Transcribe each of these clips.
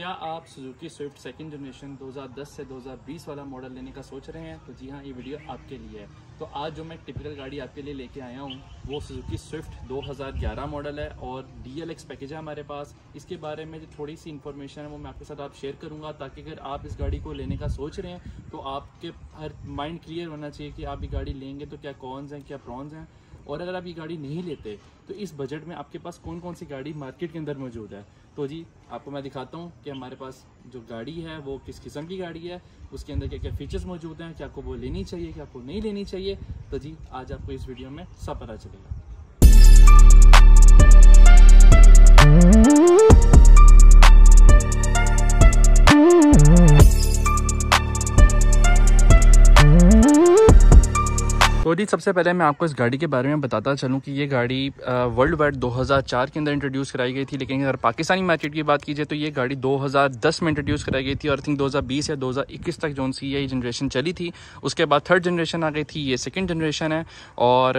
क्या आप Suzuki Swift second generation 2010 से 2020 वाला मॉडल लेने का सोच रहे हैं? तो जी हाँ, ये वीडियो आपके लिए है। तो आज जो मैं टिपिकल गाड़ी आपके लिए लेके आया हूँ वो सुजुकी स्विफ्ट 2011 मॉडल है और DLX पैकेज है हमारे पास। इसके बारे में जो थोड़ी सी इन्फॉर्मेशन है वो मैं आपके साथ आप शेयर करूँगा, ताकि अगर आप इस गाड़ी को लेने का सोच रहे हैं तो आपके हर माइंड क्लियर होना चाहिए कि आप ये गाड़ी लेंगे तो क्या कॉन्स हैं क्या प्रॉन्स हैं, और अगर आप ये गाड़ी नहीं लेते तो इस बजट में आपके पास कौन कौन सी गाड़ी मार्केट के अंदर मौजूद है। तो जी आपको मैं दिखाता हूँ कि हमारे पास जो गाड़ी है वो किस किस्म की गाड़ी है, उसके अंदर क्या क्या फीचर्स मौजूद हैं, क्या आपको वो लेनी चाहिए, क्या आपको नहीं लेनी चाहिए। तो जी आज आपको इस वीडियो में सब पता चलेगा। तो जी सबसे पहले मैं आपको इस गाड़ी के बारे में बताता चलूँ कि ये गाड़ी वर्ल्ड वाइड 2004 के अंदर इंट्रोड्यूस कराई गई थी, लेकिन अगर पाकिस्तानी मार्केट की बात कीजिए तो ये गाड़ी 2010 में इंट्रोड्यूस कराई गई थी और आई थिंक 2020 या 2021 तक जो सी यही जनरेशन चली थी। उसके बाद थर्ड जनरेशन आ गई थी, ये सेकेंड जनरेशन है। और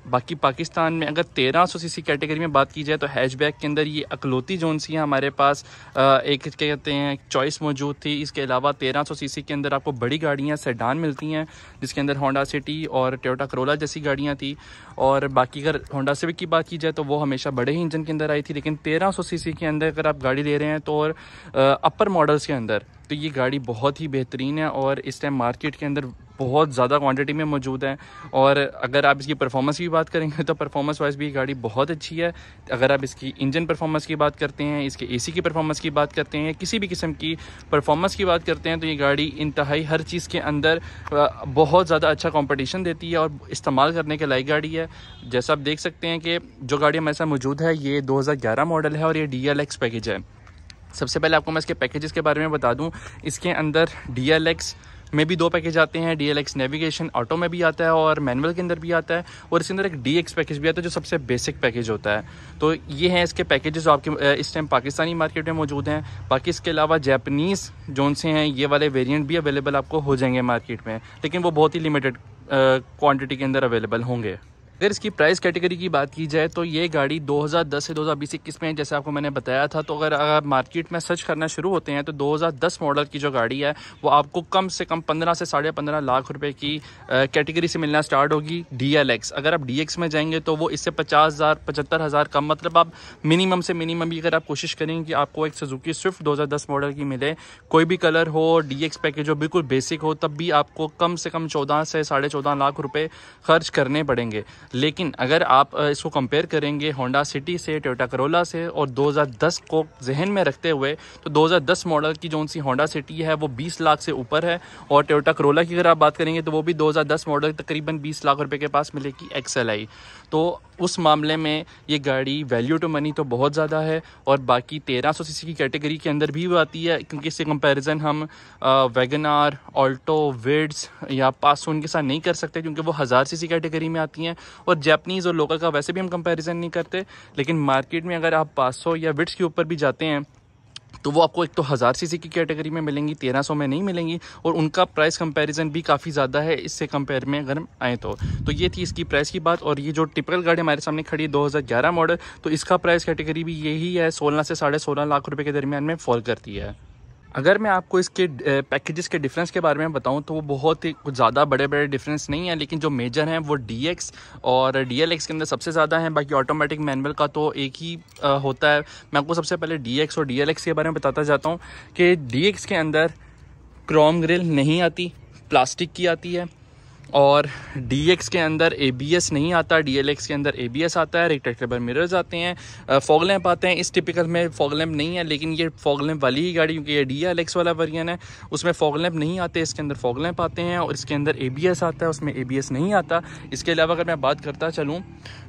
बाकी पाकिस्तान में अगर 1300 सीसी कैटेगरी में बात की जाए तो हैचबैक के अंदर ये अकलौती जो सी है हमारे पास एक क्या कहते हैं चॉइस मौजूद थी। इसके अलावा 1300 सीसी के अंदर आपको बड़ी गाड़ियाँ सेडान मिलती हैं, जिसके अंदर होंडा सिटी और टोयोटा करोला जैसी गाड़ियां थी। और बाकी अगर होंडा सिविक की बात की जाए तो वो हमेशा बड़े ही इंजन के अंदर आई थी, लेकिन 1300 सीसी के अंदर अगर आप गाड़ी ले रहे हैं तो और अपर मॉडल्स के अंदर तो ये गाड़ी बहुत ही बेहतरीन है और इस टाइम मार्केट के अंदर बहुत ज़्यादा क्वांटिटी में मौजूद है। और अगर आप इसकी परफॉर्मेंस की बात करेंगे तो परफॉर्मेंस वाइज भी गाड़ी बहुत अच्छी है। अगर आप इसकी इंजन परफॉर्मेंस की बात करते हैं, इसके AC की परफॉर्मेंस की बात करते हैं, किसी भी किस्म की परफॉर्मेंस की बात करते हैं तो ये गाड़ी इंतहाई हर चीज़ के अंदर बहुत ज़्यादा अच्छा कॉम्पिटिशन देती है और इस्तेमाल करने के लायक गाड़ी है। जैसा आप देख सकते हैं कि जो गाड़ी हमारे साथ मौजूद है ये 2011 मॉडल है और ये DLX पैकेज है। सबसे पहले आपको मैं इसके पैकेजेस के बारे में बता दूं। इसके अंदर DLX में भी 2 पैकेज आते हैं, DLX नेविगेशन ऑटो में भी आता है और मैनुअल के अंदर भी आता है, और इसके अंदर एक DX पैकेज भी आता है जो सबसे बेसिक पैकेज होता है। तो ये हैं इसके पैकेजेस जो आपके इस टाइम पाकिस्तानी मार्केट में मौजूद हैं। बाकी इसके अलावा जैपनीज़ जोन से हैं ये वाले वेरिएंट भी अवेलेबल आपको हो जाएंगे मार्केट में, लेकिन वो बहुत ही लिमिटेड क्वान्टिटी के अंदर अवेलेबल होंगे। अगर इसकी प्राइस कैटेगरी की बात की जाए तो ये गाड़ी 2010 से 2020-21 में जैसे आपको मैंने बताया था। तो अगर आप मार्केट में सर्च करना शुरू होते हैं तो 2010 मॉडल की जो गाड़ी है वो आपको कम से कम 15 से 15.5 लाख रुपए की कैटेगरी से मिलना स्टार्ट होगी DLX। अगर आप DX में जाएंगे तो वो इससे 50,000 75,000 कम, मतलब आप मिनिमम से मिनिमम भी अगर आप कोशिश करेंगे कि आपको एक सुजुकी स्विफ्ट 2010 मॉडल की मिले, कोई भी कलर हो, DX पैकेज हो, बिल्कुल बेसिक हो, तब भी आपको कम से कम 14 से 14.5 लाख रुपए खर्च करने पड़ेंगे। लेकिन अगर आप इसको कंपेयर करेंगे होंडा सिटी से, टोयोटा करोला से और 2010 को जहन में रखते हुए तो 2010 मॉडल की जो सी होंडा सिटी है वो 20 लाख से ऊपर है, और टोयोटा करोला की अगर आप बात करेंगे तो वो भी 2010 मॉडल तकरीबन 20 लाख रुपए के पास मिलेगी XLI। तो उस मामले में ये गाड़ी वैल्यू टू मनी तो बहुत ज़्यादा है। और बाकी 1300 सीसी की कैटेगरी के अंदर भी वो आती है, क्योंकि इससे कंपैरिजन हम वैगनार, ऑल्टो, विड्स या पासो उनके साथ नहीं कर सकते, क्योंकि वो 1000 सीसी कैटेगरी में आती हैं। और जैपनीज़ और लोकल का वैसे भी हम कंपैरिजन नहीं करते, लेकिन मार्केट में अगर आप पासो या विड्स के ऊपर भी जाते हैं तो वो आपको एक तो 1000 सीसी की कैटेगरी में मिलेंगी, 1300 में नहीं मिलेंगी, और उनका प्राइस कंपैरिजन भी काफ़ी ज़्यादा है इससे कंपेयर में अगर हम आएँ तो ये थी इसकी प्राइस की बात। और ये जो टिपिकल गाड़ी हमारे सामने खड़ी है 2011 मॉडल, तो इसका प्राइस कैटेगरी भी यही है, 16 से 16.5 लाख रुपए के दरमियान में फॉल करती है। अगर मैं आपको इसके पैकेजेस के डिफरेंस के बारे में बताऊं तो वो बहुत ही कुछ ज़्यादा बड़े बड़े डिफरेंस नहीं है, लेकिन जो मेजर हैं वो DX और DLX के अंदर सबसे ज़्यादा हैं। बाकी ऑटोमेटिक मैनुअल का तो एक ही होता है। मैं आपको सबसे पहले DX और DLX के बारे में बताता जाता हूं कि DX के अंदर क्रोम ग्रिल नहीं आती, प्लास्टिक की आती है, और DX के अंदर ABS नहीं आता, DLX के अंदर ABS आता है, रेक्टेबल मिरर्स आते हैं, फॉग लैंप आते हैं। इस टिपिकल में फॉग लैंप नहीं है, लेकिन ये फॉग लैंप वाली ही गाड़ी, क्योंकि ये DLX वाला वेरिएंट है, उसमें फॉग लैंप नहीं आते, इसके अंदर फॉग लैंप आते हैं। और इसके अंदर ABS आता है, उसमें ABS नहीं आता। इसके अलावा अगर मैं बात करता चलूँ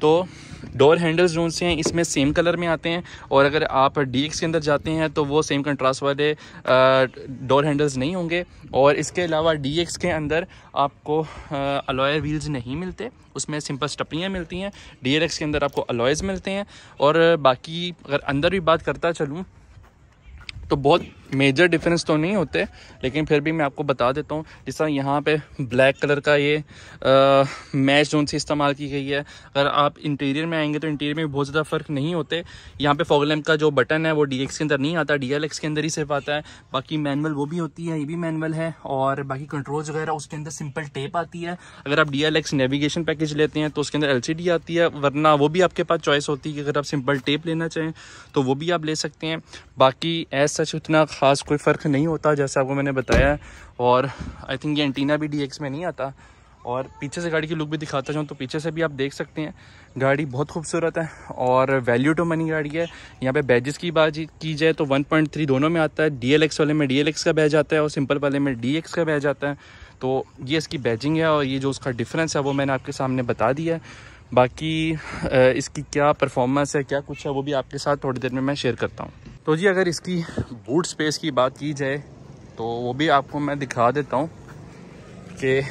तो डोर हैंडल्स जो से हैं इसमें सेम कलर में आते हैं, और अगर आप DX के अंदर जाते हैं तो वो सेम कंट्रास्ट वाले डोर हैंडल्स नहीं होंगे। और इसके अलावा DX के अंदर आपको अलॉय व्हील्स नहीं मिलते, उसमें सिंपल स्टपनियाँ मिलती हैं। DLX के अंदर आपको अलॉयज़ मिलते हैं। और बाकी अगर अंदर भी बात करता चलूँ तो बहुत मेजर डिफरेंस तो नहीं होते, लेकिन फिर भी मैं आपको बता देता हूँ। जिस तरह यहाँ पे ब्लैक कलर का ये मैच जोन से इस्तेमाल की गई है। अगर आप इंटीरियर में आएंगे तो इंटीरियर में भी बहुत ज़्यादा फ़र्क नहीं होते। यहाँ पे फॉग लैंप का जो बटन है वो DX के अंदर नहीं आता, DLX के अंदर ही सिर्फ आता है। बाकी मैनुअल वो भी होती है, ये भी मैनुअल है। और बाकी कंट्रोल्स वगैरह उसके अंदर सिंपल टेप आती है। अगर आप DLX नेविगेशन पैकेज लेते हैं तो उसके अंदर LCD आती है, वरना वो भी आपके पास चॉइस होती है कि अगर आप सिंपल टेप लेना चाहें तो वो भी आप ले सकते हैं। बाकी एज सच उतना ख़ास कोई फ़र्क नहीं होता जैसे आपको मैंने बताया। और आई थिंक ये एंटीना भी DX में नहीं आता। और पीछे से गाड़ी की लुक भी दिखाता जाऊँ तो पीछे से भी आप देख सकते हैं गाड़ी बहुत खूबसूरत है और वैल्यू टू मनी गाड़ी है। यहाँ पे बैजेस की बात की जाए तो 1.3 दोनों में आता है। DLX वाले में DLX का बैज आता है और सिंपल वाले में DX का बैज आता है। तो ये इसकी बैजिंग है और ये जो उसका डिफरेंस है वो मैंने आपके सामने बता दिया है। बाकी इसकी क्या परफॉर्मेंस है, क्या कुछ है, वो भी आपके साथ थोड़ी देर में मैं शेयर करता हूँ। तो जी अगर इसकी बूट स्पेस की बात की जाए तो वो भी आपको मैं दिखा देता हूँ कि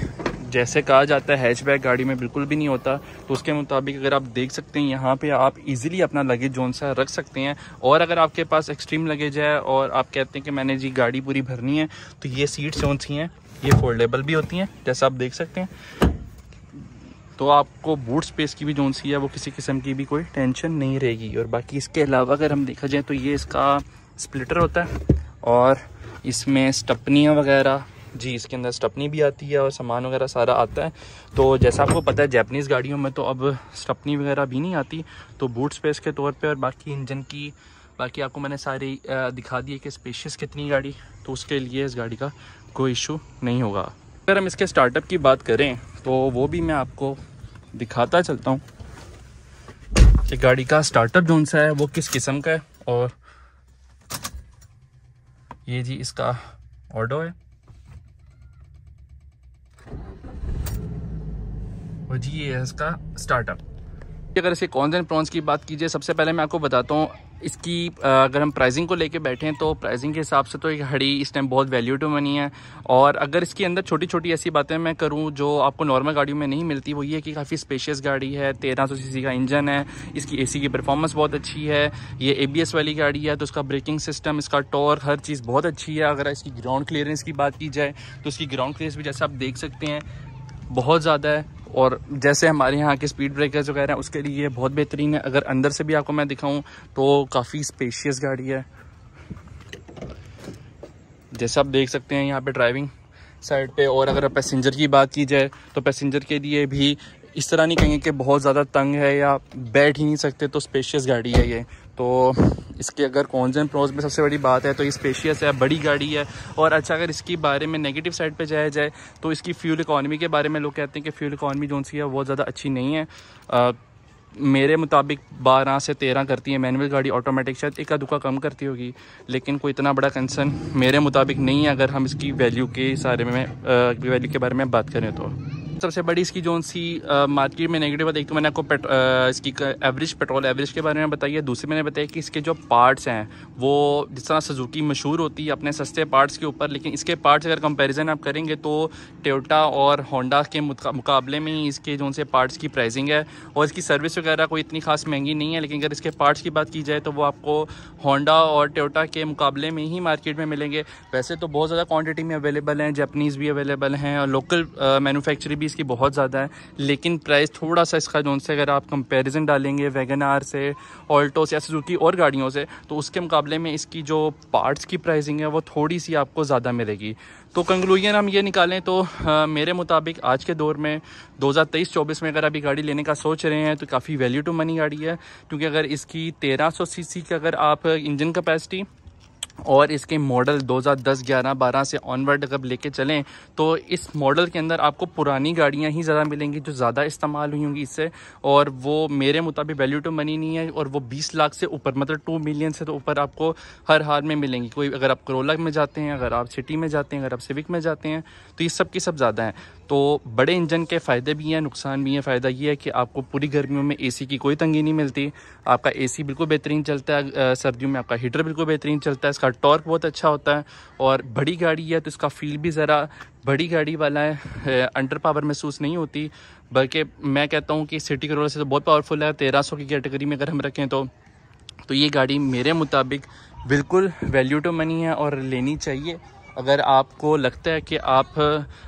जैसे कहा जाता है हैचबैक गाड़ी में बिल्कुल भी नहीं होता। तो उसके मुताबिक अगर आप देख सकते हैं यहाँ पे आप इजीली अपना लगेज जोन सा रख सकते हैं। और अगर आपके पास एक्सट्रीम लगेज है और आप कहते हैं कि मैंने जी गाड़ी पूरी भरनी है तो ये सीट्स जोन सी हैं, ये फोल्डेबल भी होती हैं जैसा आप देख सकते हैं। तो आपको बूट स्पेस की भी जोन सी है वो किसी किस्म की भी कोई टेंशन नहीं रहेगी। और बाकी इसके अलावा अगर हम देखा जाए तो ये इसका स्प्लिटर होता है और इसमें स्टपनियाँ वगैरह, जी इसके अंदर स्टपनी भी आती है और सामान वगैरह सारा आता है। तो जैसा आपको पता है जापानीज़ गाड़ियों में तो अब स्टपनी वगैरह भी नहीं आती। तो बूट स्पेस के तौर पे और बाकी इंजन की बाकी आपको मैंने सारी दिखा दी है कि स्पेशियस कितनी गाड़ी, तो उसके लिए इस गाड़ी का कोई इशू नहीं होगा। अगर हम इसके स्टार्टअप की बात करें तो वो भी मैं आपको दिखाता चलता हूँ कि गाड़ी का स्टार्टअप जोन सा है वो किस किस्म का है। और ये जी इसका ऑडो है और जी ये है इसका स्टार्टअप। अगर इसके कॉन्स एंड प्रॉन्स की बात कीजिए, सबसे पहले मैं आपको बताता हूँ इसकी अगर हम प्राइसिंग को लेके बैठे हैं तो प्राइसिंग के हिसाब से तो ये घड़ी इस टाइम बहुत वैल्यू टू मनी है। और अगर इसके अंदर छोटी छोटी ऐसी बातें मैं करूँ जो आपको नॉर्मल गाड़ियों में नहीं मिलती, वो ये है कि काफ़ी स्पेशियस गाड़ी है, 1300 सीसी का इंजन है, इसकी AC की परफॉर्मेंस बहुत अच्छी है, ये ABS वाली गाड़ी है तो इसका ब्रेकिंग सिस्टम, इसका टॉर्क, हर चीज़ बहुत अच्छी है। अगर इसकी ग्राउंड क्लियरेंस की बात की जाए तो इसकी ग्राउंड क्लियरेंस भी जैसे आप देख सकते हैं बहुत ज़्यादा है। और जैसे हमारे यहाँ के स्पीड ब्रेकर्स वगैरह हैं उसके लिए बहुत बेहतरीन है। अगर अंदर से भी आपको मैं दिखाऊं तो काफ़ी स्पेशियस गाड़ी है। जैसे आप देख सकते हैं यहाँ पे ड्राइविंग साइड पे। और अगर पैसेंजर की बात की जाए तो पैसेंजर के लिए भी इस तरह नहीं कहेंगे कि बहुत ज़्यादा तंग है या बैठ ही नहीं सकते, तो स्पेशियस गाड़ी है ये। तो इसके अगर कॉन्स एंड प्रोज में सबसे बड़ी बात है तो ये स्पेशियस है, बड़ी गाड़ी है। और अच्छा अगर इसकी बारे में नेगेटिव साइड पे जाया जाए तो इसकी फ्यूल इकॉनमी के बारे में लोग कहते हैं कि फ्यूल इकॉनमी जो सी है बहुत ज़्यादा अच्छी नहीं है। मेरे मुताबिक 12 से 13 करती है मैनुअल गाड़ी, ऑटोमेटिक शायद एक दुका कम करती होगी, लेकिन कोई इतना बड़ा कंसर्न मेरे मुताबिक नहीं है अगर हम इसकी वैल्यू के वैल्यू के बारे में बात करें तो। सबसे बड़ी इसकी जो सी मार्केट में नेगेटिव है, एक तो मैंने आपको इसकी एवरेज पेट्रोल एवरेज के बारे में बताई है। दूसरी मैंने बताया कि इसके जो पार्ट्स हैं वो जिस तरह सुजुकी मशहूर होती है अपने सस्ते पार्ट्स के ऊपर, लेकिन इसके पार्ट्स अगर कंपैरिजन आप करेंगे तो टोयोटा और होंडा के मुकाबले में ही इसके जो से पार्ट्स की प्राइसिंग है। और इसकी सर्विस वगैरह कोई इतनी खास महंगी नहीं है, लेकिन अगर इसके पार्ट्स की बात की जाए तो वो आपको होंडा और टोयोटा के मुकाबले में ही मार्केट में मिलेंगे। वैसे तो बहुत ज़्यादा क्वान्टिटी में अवेलेबल हैं, जापानीज़ भी अवेलेबल हैं और लोकल मैन्युफैक्चर भी इसकी बहुत ज़्यादा है, लेकिन प्राइस थोड़ा सा इसका जोन से अगर आप कंपैरिजन डालेंगे वैगन आर से, ऑल्टो से या सुजुकी और गाड़ियों से, तो उसके मुकाबले में इसकी जो पार्ट्स की प्राइसिंग है वो थोड़ी सी आपको ज़्यादा मिलेगी। तो कंक्लूजन हम ये निकालें तो मेरे मुताबिक आज के दौर में 2023-24 में अगर अभी गाड़ी लेने का सोच रहे हैं तो काफ़ी वैल्यू टू मनी गाड़ी है। क्योंकि अगर इसकी 1300 सीसी का अगर आप इंजन कैपेसिटी और इसके मॉडल 2010, 11, 12 से ऑनवर्ड अगर लेके चलें तो इस मॉडल के अंदर आपको पुरानी गाड़ियां ही ज़्यादा मिलेंगी जो ज़्यादा इस्तेमाल हुई होंगी इससे, और वो मेरे मुताबिक वैल्यू टू मनी नहीं है। और वो 20 लाख से ऊपर, मतलब 2 मिलियन से तो ऊपर आपको हर हाल में मिलेंगी। कोई अगर आप करोला में जाते हैं, अगर आप सिटी में जाते हैं, अगर आप सिविक में जाते हैं, तो ये सब की सब ज़्यादा हैं। तो बड़े इंजन के फ़ायदे भी हैं, नुकसान भी हैं। फ़ायदा ये है कि आपको पूरी गर्मियों में AC की कोई तंगी नहीं मिलती, आपका AC बिल्कुल बेहतरीन चलता है, सर्दियों में आपका हीटर बिल्कुल बेहतरीन चलता है, इसका टॉर्क बहुत अच्छा होता है। और बड़ी गाड़ी है तो इसका फील भी ज़रा बड़ी गाड़ी वाला है, अंडर पावर महसूस नहीं होती, बल्कि मैं कहता हूँ कि सिटी करोला से तो बहुत पावरफुल है। 1300 की कैटेगरी में अगर हम रखें तो ये गाड़ी मेरे मुताबिक बिल्कुल वैल्यू टू मनी है और लेनी चाहिए। अगर आपको लगता है कि आप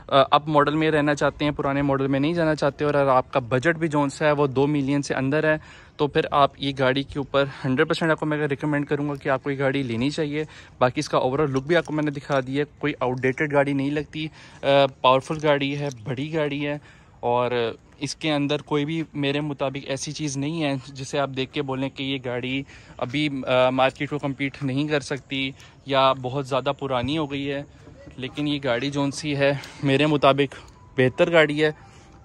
अप मॉडल में रहना चाहते हैं, पुराने मॉडल में नहीं जाना चाहते, और अगर आपका बजट भी जोन सा है वो 2 मिलियन से अंदर है, तो फिर आप ये गाड़ी के ऊपर 100% आपको मैं रिकमेंड करूँगा कि आपको ये गाड़ी लेनी चाहिए। बाकी इसका ओवरऑल लुक भी आपको मैंने दिखा दिया, कोई आउटडेटेड गाड़ी नहीं लगती, पावरफुल गाड़ी है, बड़ी गाड़ी है, और इसके अंदर कोई भी मेरे मुताबिक ऐसी चीज़ नहीं है जिसे आप देख के बोलें कि ये गाड़ी अभी मार्केट को कम्पीट नहीं कर सकती या बहुत ज़्यादा पुरानी हो गई है। लेकिन ये गाड़ी जौन सी है मेरे मुताबिक बेहतर गाड़ी है।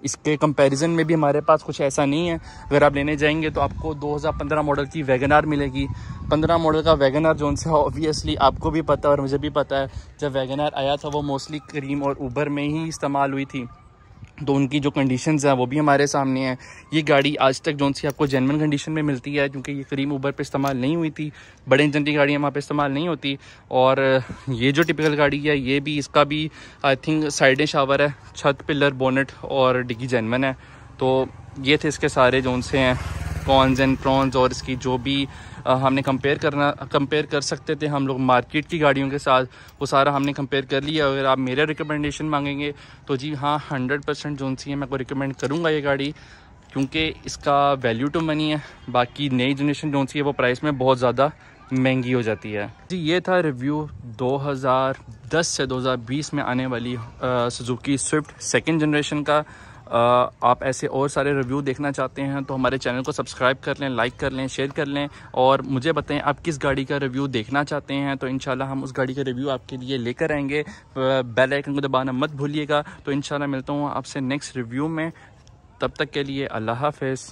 इसके कंपैरिजन में भी हमारे पास कुछ ऐसा नहीं है। अगर आप लेने जाएंगे तो आपको 2015 मॉडल की वैगनार मिलेगी। 15 मॉडल का वैगनार जोन सा ऑब्वियसली आपको भी पता है और मुझे भी पता है, जब वैगनार आया था वो मोस्टली क्रीम और ऊबर में ही इस्तेमाल हुई थी, तो उनकी जो कंडीशंस हैं वो भी हमारे सामने हैं। ये गाड़ी आज तक जोन सी आपको जेन्युइन कंडीशन में मिलती है, क्योंकि ये क्रीम ऊबर पे इस्तेमाल नहीं हुई थी, बड़े इंजन की गाड़ियाँ वहाँ पे इस्तेमाल नहीं होती। और ये जो टिपिकल गाड़ी है ये भी, इसका भी आई थिंक साइडें शावर है, छत पिलर बोनेट और डिग्गी जेन्युइन है। तो ये थे इसके सारे जोन से हैं कॉन्स एंड प्रॉन्स, और इसकी जो भी हमने कंपेयर कर सकते थे हम लोग मार्केट की गाड़ियों के साथ, वो सारा हमने कंपेयर कर लिया। अगर आप मेरे रिकमेंडेशन मांगेंगे तो जी हाँ 100% जोन सी है मैं को रिकमेंड करूँगा ये गाड़ी, क्योंकि इसका वैल्यू टू मनी है। बाकी नई जनरेशन जोन सी है वो प्राइस में बहुत ज़्यादा महंगी हो जाती है। जी ये था रिव्यू 2010 से 2020 में आने वाली सुजुकी स्विफ्ट सेकेंड जनरेशन का। आप ऐसे और सारे रिव्यू देखना चाहते हैं तो हमारे चैनल को सब्सक्राइब कर लें, लाइक कर लें, शेयर कर लें, और मुझे बताएं आप किस गाड़ी का रिव्यू देखना चाहते हैं, तो इंशाल्लाह हम उस गाड़ी का रिव्यू आपके लिए लेकर आएंगे। बेल आइकन को दबाना मत भूलिएगा। तो इंशाल्लाह मिलता हूँ आपसे नेक्स्ट रिव्यू में, तब तक के लिए अल्लाह हाफ़िज़।